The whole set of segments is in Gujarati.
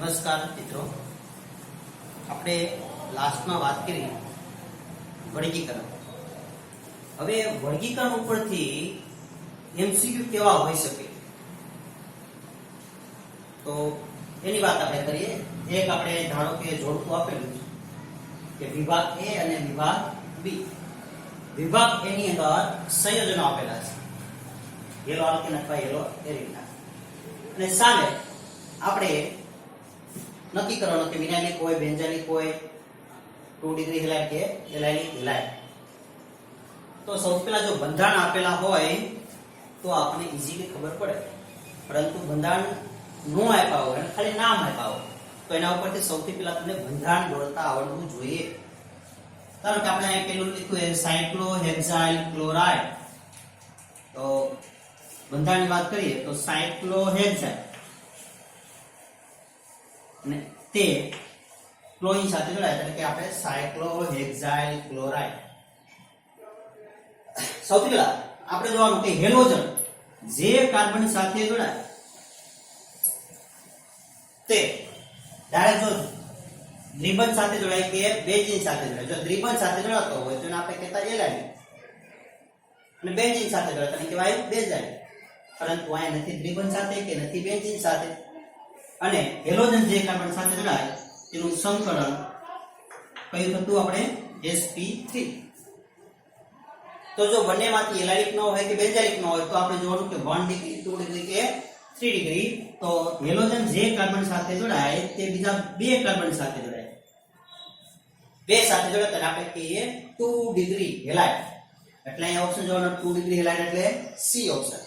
નમસ્કાર મિત્રો, આપણે લાસ્ટમાં વાત કરી વર્ગીકરણ. હવે વર્ગીકરણ ઉપરથી એમસીક્યુ કેવા હોઈ શકે તો એની વાત આપણે કરીએ. એક આપણે ધારો કે જોડકું આપેલું છે કે વિભાગ એ અને વિભાગ બી. વિભાગ એ ની અંદર સંયોજનો આપેલા છે, યેલો આલ્કેન અથવા યેલો એરિના, અને સામે આપણે નક્કી કરવાનું કે વિનાયલિક હોય, બેન્ઝાલિક હોય, 2 ડિગ્રી હેલાઇડ કે એલાઇલિક હેલાઇડ. તો સૌથી પહેલા જો બંધારણ આપેલા હોય તો આપણને ઈઝીલી ખબર પડે, પરંતુ બંધારણ નો આપ્યા હોય અને ખાલી નામ આપ્યા હોય તો એના ઉપરથી સૌથી પહેલા તમને બંધારણ દોરતા આવડવું જોઈએ. કારણ કે આપણે અહીં પેલું લખ્યું છે સાયક્લોહેક્સાઇલ ક્લોરાઇડ. તો બંધારણની વાત કરીએ તો સાયક્લોહેક્સાઇલ અને તે ક્લોરીન સાથે જોડાય એટલે કે આપણે સાયક્લોહેક્સાઇલ ક્લોરાઇડ. સૌથી પહેલા આપણે જોવાનું કે હેલોજન જે કાર્બન સાથે જોડાય તે ડાયરેક્ટ જો દ્વિબંધ સાથે જોડાય કે બેન્ઝીન સાથે જોડાય. જો દ્વિબંધ સાથે જોડાતો હોય તો એને આપણે કહેતા એલાઇલિક, અને બેન્ઝીન સાથે જોડાય તો કહેવાય બેન્ઝાઇલિક. પરંતુ આ નથી દ્વિબંધ સાથે કે નથી બેન્ઝીન સાથે, અને હેલોજન જે કાર્બન સાથે જોડાય તેનું સંકલન કયું થતું આપણે sp3. તો જો બંનેમાંથી એલાઇલિક ન હોય કે બેન્ઝાઇલિક ન હોય તો આપણે જોવાનું કે 1 ડિગ્રી 2 ડિગ્રી કે 3 ડિગ્રી. તો હેલોજન જે કાર્બન સાથે જોડાય તે બીજા બે કાર્બન સાથે જોડાય, બે સાથે જોડાય તો આપણે કહીએ 2 ડિગ્રી હેલાઇડ. એટલે અહીંયા ઓપ્શન જોવાનો 2 ડિગ્રી હેલાઇડ એટલે સી ઓપ્શન.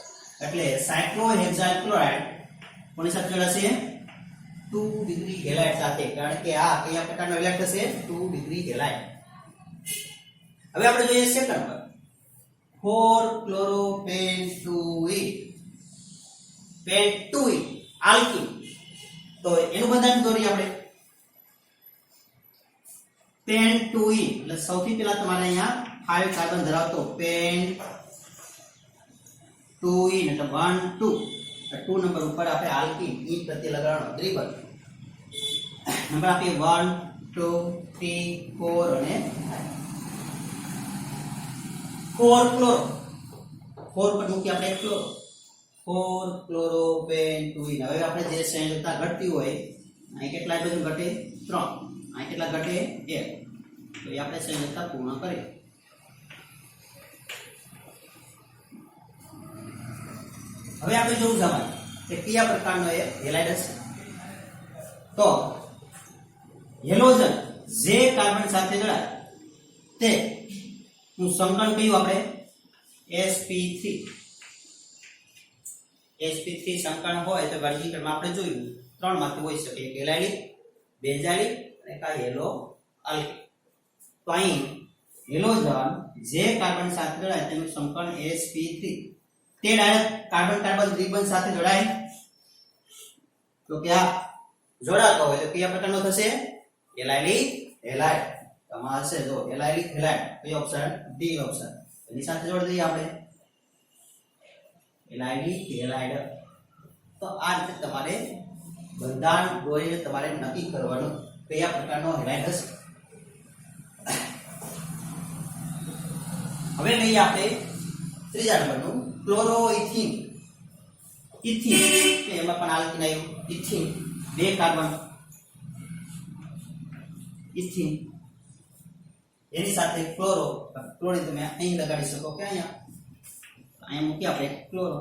એટલે સાયક્લોહેક્સાઇલ ક્લોરાઇડ કોની સાથે જોડાશે? 2 ડિગ્રી હેલાઇડ સાથે. કારણ કે આ કયા પ્રકારનો હેલાઇડ થશે? 2 ડિગ્રી હેલાઇડ. હવે આપણે જોઈએ સેકન્ડ પર 4-chloro-pent-2e. પેન્ટ2e આલ્કીન. તો એનું બંધારણ દોરીએ આપણે. પેન્ટ2e એટલે સૌથી પહેલા તમારે અહીંયા 5 કાર્બન ધરાવતો પેન્ટ2e એટલે 1 2 2 નંબર ઉપર આપણે આલ્કીન ઈ પ્રત્યે લગાડવાનો દ્વિબંધ. નંબર આપીએ 1 2 3 4 અને 4 ક્લોરો. 4 પર મૂકી આપણે ક્લોરો. 4-chloro-pent-2e. હવે આપણે જે સંયોજકતા ઘટતી હોય અહીં કેટલા બધું ઘટે? 3. અહીં કેટલા ઘટે? 1. તો એ આપણે સંયોજકતા પૂર્ણ કરીએ. હવે આપણે જોવું જવાનું કે કયા પ્રકારનો એ હેલાઇડ હશે. તો હેલોજન જે કાર્બન સાથે જોડાય તે નું સંકલન કયું આપણે? sp3. sp3 સંકલન હોય તો વર્ગીકરણમાં આપણે જોયું 3 માંથી હોઈ શકે, એક એલાઇલિક, બેન્ઝાઇલિક અને કા યેલો આલ્કીન. તો અહીં હેલોજન જે કાર્બન સાથે જોડાય તેનું સંકલન sp3. તે ડાયરેક્ટ કાર્બન કાર્બન દ્વિબંધ સાથે જોડાય તો ક્યાં જોડાતો હોય તો કયા પ્રકારનો થશે? Allylic halide. તમારે છે જો એલાઇલિક હેલાઇડ. કયો ઓપ્શન? D option. એની સાથે જોડી દઈએ આપણે એલાઇલિક હેલાઇડ. તો આ રીતે તમારે બંધારણ દોરીને તમારે નક્કી કરવાનું કયા પ્રકારનો હેલાઇડ હશે. હવે લઈએ આપણે ત્રીજા નંબરનું ક્લોરોઇથીન. ઇથીન કે એમાં પણ આલ્કીન આવ્યું. ઇથીન 2 કાર્બન ઇથીન એની સાથે ક્લોરો. ક્લોરીન તમે અહીં લગાડી શકો કે અહીંયા મૂકી આપણે ક્લોરો.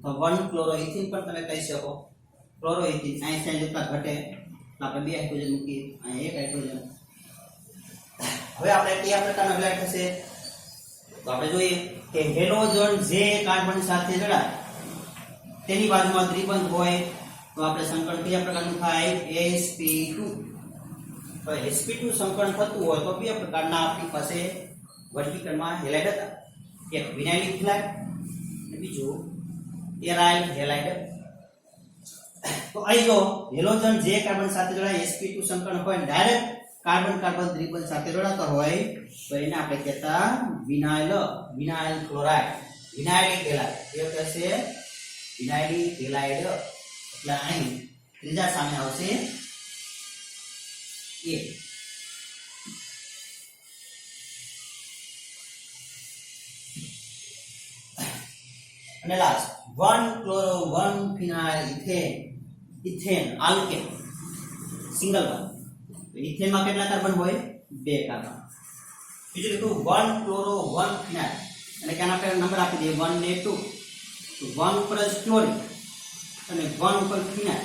તો 1 ક્લોરોઇથીન પણ તમે કહી શકો. ક્લોરોઇથીન અહીં સંયોજકતા ઘટે આપણે 2 હાઇડ્રોજન મૂકીએ, અહીં 1 હાઇડ્રોજન. હવે આપણે કયા પ્રકારનો હેલાઇડ થશે? તો આપણે જોઈએ કે હેલોજન જે કાર્બન સાથે જોડાય તેની બાજુમાં દ્વિબંધ હોય તો આપણે સંકલન કયા પ્રકારનું થાય? sp2. તો sp2 સંકલન થતું હોય તો બે પ્રકારના આપણી પાસે વર્ગીકરણમાં હેલાઇડ હતા. એક વિનાઇલિક હેલાઇડ અને બીજું એરાઇલ હેલાઇડ. તો અહીં જો હેલોજન જે કાર્બન સાથે જોડાય sp2 સંકલન હોય ડાયરેક્ટ કાર્બન કાર્બન દ્વિબંધ સાથે જોડાતો હોય તો એને આપણે કહેતા વિનાઇલ ક્લોરાઇડ, વિનાઇલિક હેલાઇડ. એ કહેશે વિનાઇલિક હેલાઇડ. એટલે અહીં ત્રીજા સામે આવશે A. અને last 1 chloro 1 phenyl ethane alkane single bond. Ethane માં કેટલા કાર્બન હોય? 2 કાર્બન. બીજું લખું 1 ક્લોરો 1 ફિનાઇલ અને કેના પર નંબર આપી દઈએ 1 ને 2. તો 1 ઉપર જ ક્લોરીન અને 1 ઉપર ફિનાઇલ.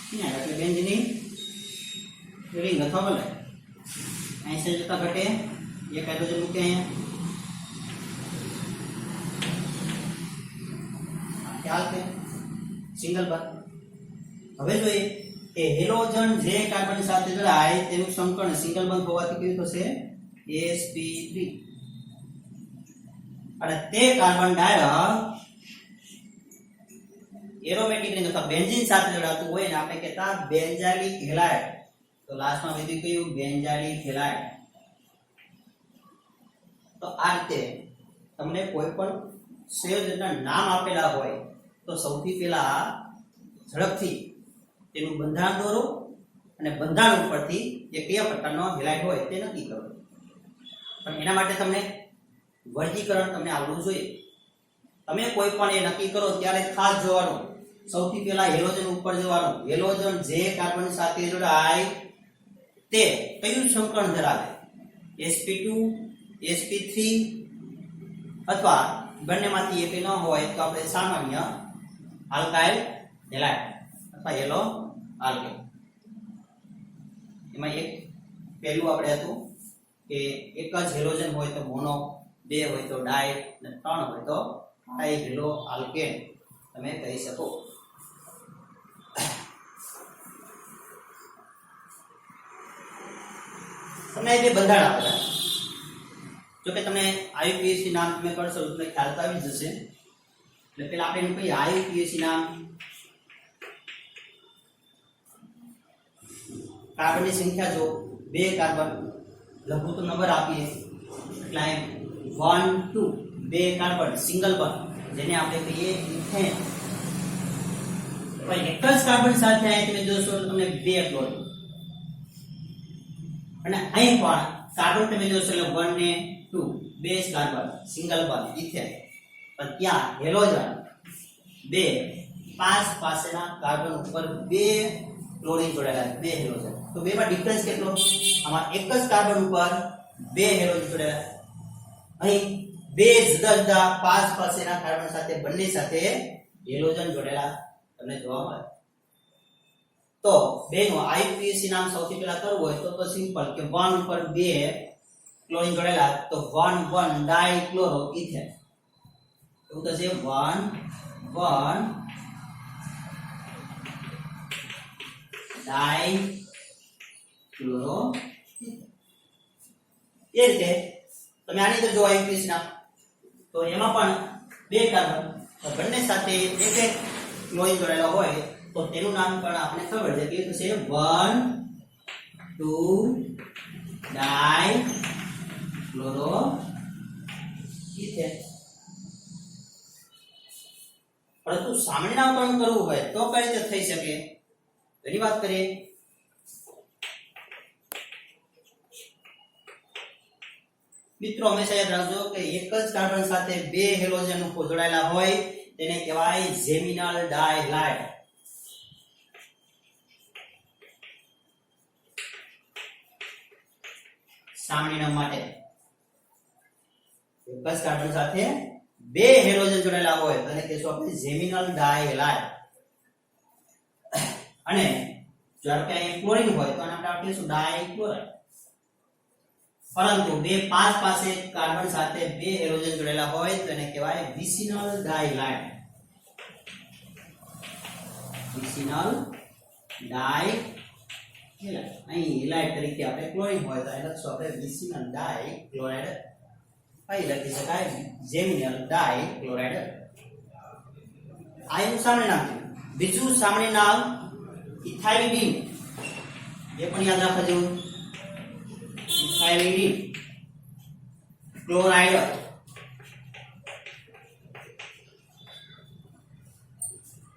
ફિનાઇલ એટલે બેન્ઝીન રિંગ અથવા વલય. અહીં સે જતા ઘટે એક હાઇડ્રોજન મૂકે અહીંયા. ખ્યાલ છે સિંગલ બોન્ડ. હવે જોઈએ કે હેલોજન જે કાર્બન સાથે જોડાય તેનું સમકરણ સિંગલ બોન્ડ હોવાથી કેવું થશે? sp3. અને તે કાર્બન ડાયોક્સાઇડ એરોમેટિક રિંગ અથવા બેન્ઝીન સાથે જોડાતું હોય ને આપણે કહેતા બેન્ઝાઇલિક હેલાઇડ. તો લાસ્ટમાં વિધિ કયું? Benzylic halide. તો આ રીતે તમને કોઈ પણ સંયોજનના નામ આપેલા હોય તો સૌથી પહેલા ઝડપથી તેનું બંધારણ દોરો અને બંધારણ ઉપરથી એ કયા પ્રકારનો હેલાઇડ હોય તે નક્કી કરો. પણ એના માટે તમને વર્ગીકરણ તમને આવડવું જોઈએ. તમે કોઈ પણ એ નક્કી કરો ત્યારે ખાસ જોવાનું, સૌથી પહેલા હેલોજન ઉપર જોવાનું. હેલોજન જે કાર્બન સાથે જોડાય તે કયું સમકરણ ધરાવે? sp2, sp3 અથવા બંનેમાંથી એક ન હોય તો આપણે સામાન્ય આલ્કાઇલ હેલાઇડ અથવા હેલો આલ્કેન. એમાં એક પહેલું આપણે હતું કે એક જ હેલોજન હોય તો મોનો, 2 હોય તો ડાય અને 3 હોય તો ટ્રાઈ હેલો આલ્કેન તમે કહી શકો. તમને જે બંધારણ આપેલા, જો કે તમે IUPAC નામ તમે કરશો તો તમને ખ્યાલ તો આવી જશે. એટલે પેલા આપણે એનું કહીએ IUPAC નામ. કાર્બનની સંખ્યા જો 2 કાર્બન, લઘુત્તમ નંબર આપીએ એટલે 1 2 2 કાર્બન સિંગલ બોન્ડ જેને આપણે કહીએ ઇથેન. પણ એક જ કાર્બન સાથે અહીં તમે જોશો તો તમને 2 ક્લોરીન. અને અહીં પણ કાર્બન તમે જોશો એટલે 1 ને 2 2 કાર્બન સિંગલ બોન્ડ ઇથેન. પણ ત્યાં હેલોજન 2 5 પાસેના કાર્બન ઉપર 2 ક્લોરીન જોડાયેલા, 2 હેલોજન. તો બેમાં ડિફરન્સ કેટલો? આમાં એક જ કાર્બન ઉપર 2 હેલોજન જોડાયેલા, અહીં 2 જુદા જુદા 5 પાસેના કાર્બન સાથે બંને સાથે હેલોજન જોડાયેલા તમને જોવા મળે. તો બેનો IUPAC નામ સૌથી પહેલા કરવું હોય તો સિમ્પલ કે 1 ઉપર 2 ક્લોરીન જોડાયેલા તો 1 ડાઇક્લોરો ઇથેન. એવું થશે 1 ડાઇક્લોરો. એ રીતે તમે આની અંદર જો IUPAC નામ તો એમાં પણ 2 કાર્બન બંને સાથે એક એક ક્લોરીન જોડાયેલા હોય તો તેનું નામ પણ આપણે ખબર છે કે થશે 1 2 ડાઇક્લોરો ઇથેન. પરંતુ સામાન્ય નામકરણ કરવું હોય તો કઈ રીતે થઈ શકે એની વાત કરીએ. મિત્રો હંમેશા યાદ રાખજો કે એક જ કાર્બન સાથે 2 હેલોજન જોડાયેલા હોય તેને કહેવાય જેમિનલ ડાયહાઇડ. સામાન્ય નામ માટે એક જ કાર્બન સાથે 2 હેલોજન જોડાયેલા હોય તેને કહેશું આપણે જેમિનલ ડાયહાઇડ. અને જ્યારે કે અહીં ક્લોરીન હોય તો આને આપણે કહીશું ડાઇક્લોરાઇડ. પરંતુ 2 5 પાસે કાર્બન સાથે 2 હેલોજન જોડાયેલા હોય તો એને કહેવાય વિસિનલ ડાયહાઇડ. વિસિનલ ડાયહાઇડ. અહીં હેલાઇડ તરીકે આપણે ક્લોરીન હોય તો એને લખશું આપણે વિસિનલ ડાઇક્લોરાઇડ. અહીં લખી શકાય જેમિનલ ડાઇક્લોરાઇડ. આ એનું સામાન્ય નામ છે. બીજું સામાન્ય નામ ઇથાઇલિન. એ પણ યાદ રાખવા જેવું. ઇથાઇલિન ક્લોરાઇડ.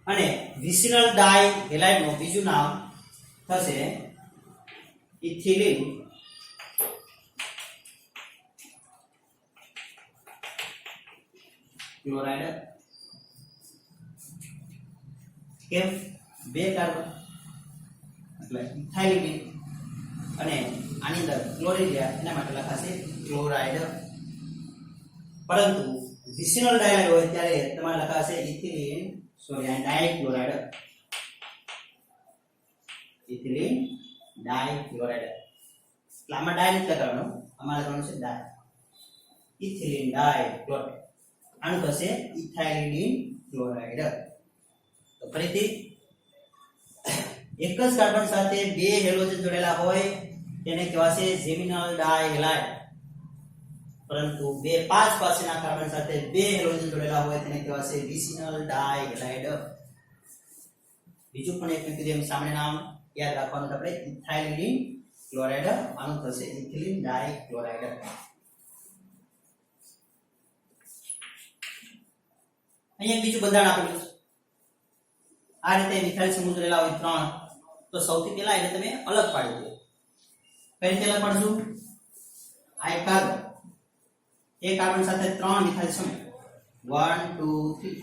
અને વિસિનલ ડાઈ હેલાઇડનું બીજું નામ થશે ઇથિલિન ક્લોરાઇડ. કેમ? બે કાર્બન એટલે ઇથાઇલિન અને આની અંદર ક્લોરીન રહ્યા એના માટે લખાશે ક્લોરાઇડ. પરંતુ વિસિનલ ડાયહાઇડ હોય ત્યારે તમારે લખાશે ઇથિલિન ડાઇક્લોરાઇડ. ઇથિલિન ડાઇક્લોરાઇડ. એટલે આમાં ડાય નથી લગાડવાનું, આમાં લગાડવાનું છે ડાય. ઇથિલિન ડાઇક્લોરાઇડ. આનું થશે ઇથાઇલિન ક્લોરાઇડ. તો ફરીથી એક જ કાર્બન સાથે બે હેલોજન જોડેલા હોય તેને કહેવાશે જેમિનલ ડાયહાઇડ. પરંતુ બે 5 પાસેના કાર્બન સાથે બે હેલોજન જોડેલા હોય તેને કહેવાશે વિસિનલ ડાયહાઇડ. બીજું પણ એક કીધું એમ સામાન્ય નામ યાદ રાખવાનું આપણે ઇથાઇલિન ક્લોરાઇડ. આનું થશે ઇથિલિન ડાઇક્લોરાઇડ. અહીંયા બીજું બંધારણ આપેલું છે. આ રીતે મિથાઇલ સમૂહ જોડેલા હોય 3 તો સૌથી પહેલા એને તમે અલગ પાડી દો. કઈ રીતે અલગ પાડશું? આ એક કાર્બન, એક કાર્બન સાથે 3 મિથાઇલ સમૂહ 1 2 3.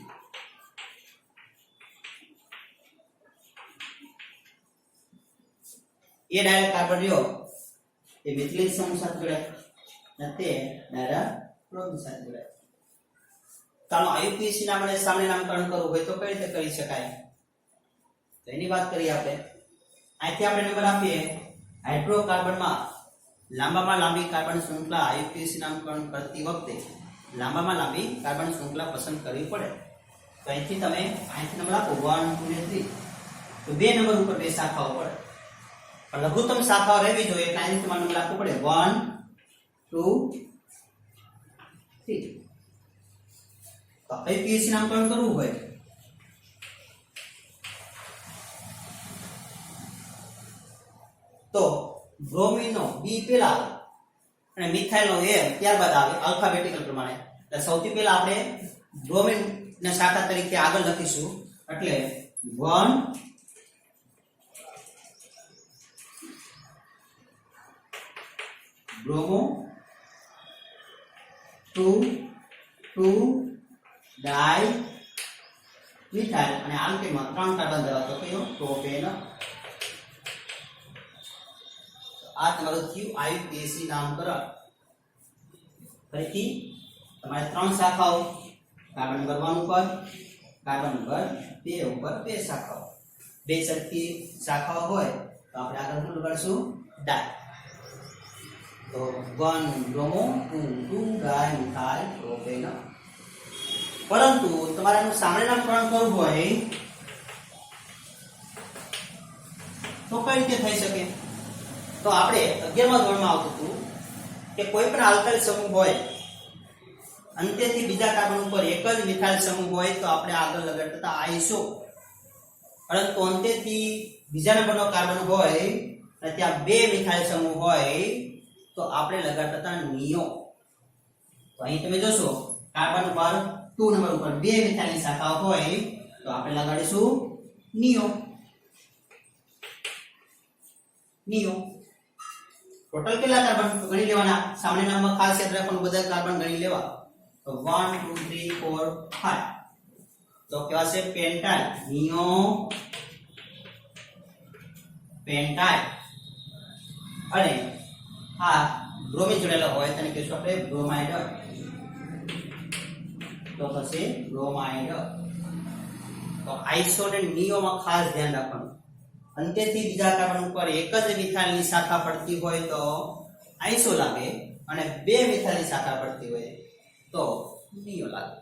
એ ડાયરેક્ટ કાર્બન રહ્યો એ મિથિલિન સમૂહ સાથે જોડાય અને તે ડાયરેક્ટ ક્લોરીન સાથે જોડાય. ચાલો આયુપીએસી ના મને સામાન્ય નામકરણ કરવું હોય તો કઈ રીતે કરી શકાય? તો એની વાત કરીએ આપણે. અહીંથી આપણે નંબર આપીએ. હાઇડ્રોકાર્બનમાં લાંબામાં લાંબી કાર્બન શૃંખલા આયુપીએસી નામકરણ કરતી વખતે લાંબામાં લાંબી કાર્બન શૃંખલા પસંદ કરવી પડે. તો અહીંથી તમે નંબર આપો 1 2 અને 3. તો બે નંબર ઉપર બે શાખાઓ પડે, પણ લઘુત્તમ શાખાઓ રહેવી જોઈએ એટલે અહીંથી તમારે નંબર આપવો પડે 1 2 3. તો આયુપીએસી નામકરણ કરવું હોય તો બ્રોમિનનો બી પહેલા આવે અને મિથાઇલનો એ ત્યારબાદ આવે આલ્ફાબેટિકલ પ્રમાણે. એટલે સૌથી પહેલા આપણે બ્રોમિન ના શાખા તરીકે આગળ લખીશું એટલે 1 બ્રોમો 2 2 ડાઈ મિથાઇલ અને આલ્કેનમાં 3 કાર્બન ધરાવતો કયો? પ્રોપેન. આ તમારું થયું આયુપીએસી નામકરણ. ફરીથી તમારે 3 શાખાઓ, કાર્બન નંબર 1 ઉપર, કાર્બન નંબર 2 ઉપર 2 શાખાઓ. બે સરખી શાખાઓ હોય તો આપણે આગળ શું લગાડશું? ડાય. તો 1 બ્રોમો 2 2 ડાય મિથાઇલ પ્રોપેન. પરંતુ તમારે આનું સામાન્ય નામકરણ કરવું હોય તો કઈ રીતે થઈ શકે? તો આપણે 11મા ધોરણમાં આવતું હતું કે કોઈ પણ આલ્કાઇલ સમૂહ હોય અંતેથી બીજા કાર્બન ઉપર એક જ મિથાઇલ સમૂહ હોય તો આપણે આગળ લગાડતા આઈસો. પરંતુ અંતેથી બીજા નંબરનો કાર્બન હોય અને ત્યાં બે મિથાઇલ સમૂહ હોય તો આપણે લગાડતા નિયો. તો અહીં તમે જોશો કાર્બન પર 2 નંબર ઉપર બે મિથાઇલની શાખા હોય તો આપણે લગાડીશું નિયો. નિયો. ટોટલ કેટલા કાર્બન ગણી લેવાના? સામાન્ય નામમાં ખાસ યાદ રાખવાનું, બધા કાર્બન ગણી લેવા. તો 1 2 3 4 5. તો કેવા છે? પેન્ટાઇલ. નિયો પેન્ટાઇલ. અને આ બ્રોમિન જોડેલો હોય તેને કહીશું આપણે બ્રોમાઇડ. તો થશે બ્રોમાઇડ. તો આઈસો અને નિયોમાં ખાસ ધ્યાન રાખવાનું. અંતેથી બીજા કાર્બન ઉપર એક જ મિથાઇલની શાખા પડતી હોય તો આઈસો લાગે અને બે મિથાઇલની શાખા પડતી હોય તો નિયો લાગે.